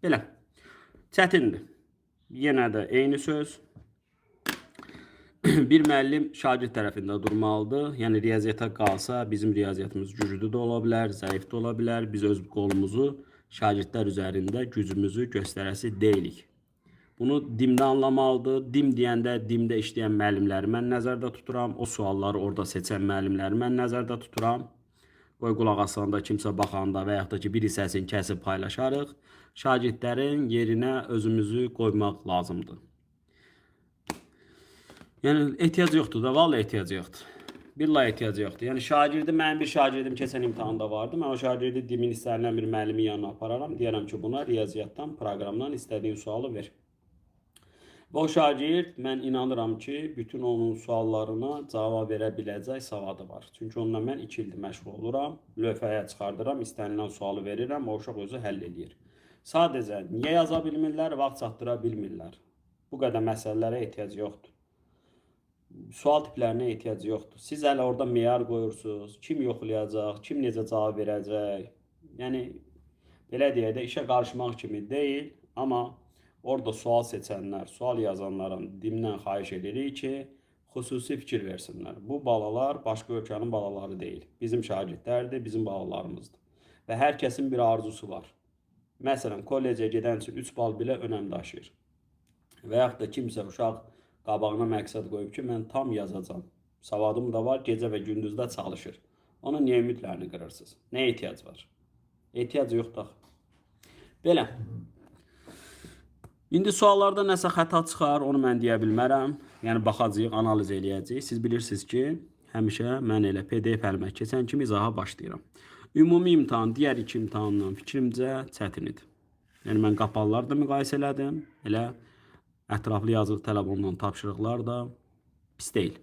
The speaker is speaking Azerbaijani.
Belə. Çətindir. Yenə də eyni söz. Bir müəllim şagird tərəfində durmalıdır. Yəni riyaziyyata qalsa, bizim riyaziyyatımız güclü də ola bilər, zəif də ola bilər. Biz öz qolumuzu şagirdlər üzərində gücümüzü göstərəsi deyilik. Bunu dimdə anlamalıdır. Dim deyəndə dimdə işləyən müəllimləri mən nəzərdə tuturam. O sualları orada seçən müəllimləri mən nəzərdə tuturam. Qoy qulaq asanda, kimsə baxanda və yaxud da ki, bir hissəsini kəsib paylaşarıq. Şagirdlərin yerinə özümüzü qoymaq lazımdır. Yəni ehtiyac yoxdur da, vallahi ehtiyac yoxdur. Billahi ehtiyac yoxdur. Yəni şagirdi, mənim bir şagirdim keçən imtahanda vardı. Mən o şagirdi dimin hissələrindən bir müəllimin yanına apararam. Deyərəm ki, buna riyaziyyatdan, proqramdan istədiyin sualı ver. Və o şagird, mən inanıram ki, bütün onun suallarına cavab verə biləcək savadı var. Çünki onunla mən 2 ildir məşğul oluram. Lövhəyə çıxardıram, istənilən sualı verirəm, o uşaq özü həll edir. Sadəcə, niyə yaza bilmirlər, vaxt çatdıra bilmirlər. Bu qədər məsələlərə ehtiyac yoxdur. Sual tiplərinə ehtiyac yoxdur. Siz hələ orada meyar qoyursunuz. Kim yoxlayacaq, kim necə cavab verəcək. Yəni, belə deyək də, işə qarışmaq kimi deyil. Amma orada sual seçənlər, sual yazanların dimdən xahiş edirik ki, xüsusi fikir versinlər. Bu balalar başqa ölkənin balaları deyil. Bizim şagirdlərdir, bizim balalarımızdır. Və hər kəsin bir arzusu var. Məsələn, kollecə gedən üçün 3 bal belə önəm daşıyır. Və yaxud da kimsə uşaq qabağına məqsəd qoyub ki, mən tam yazacağam. Savadım da var, gecə və gündüzdə çalışır. Onun niyə ümidlərini qırırsınız? Nə ehtiyac var? Ehtiyac yoxdur. Belə. İndi suallarda nəsə xəta çıxar, onu mən deyə bilmərəm. Yəni, baxacağıq, analiz eləyəcəyik. Siz bilirsiniz ki, həmişə mən elə PDF əlimə keçən kimi izaha başlayıram. Ümumi imtahan, digər 2 imtahandan fikrimcə çətin idi. Yəni, mən qapalıları da müqayisə elədim. Elə ətraflı yazılı tələb olunan tapşırıqlar da pis deyil.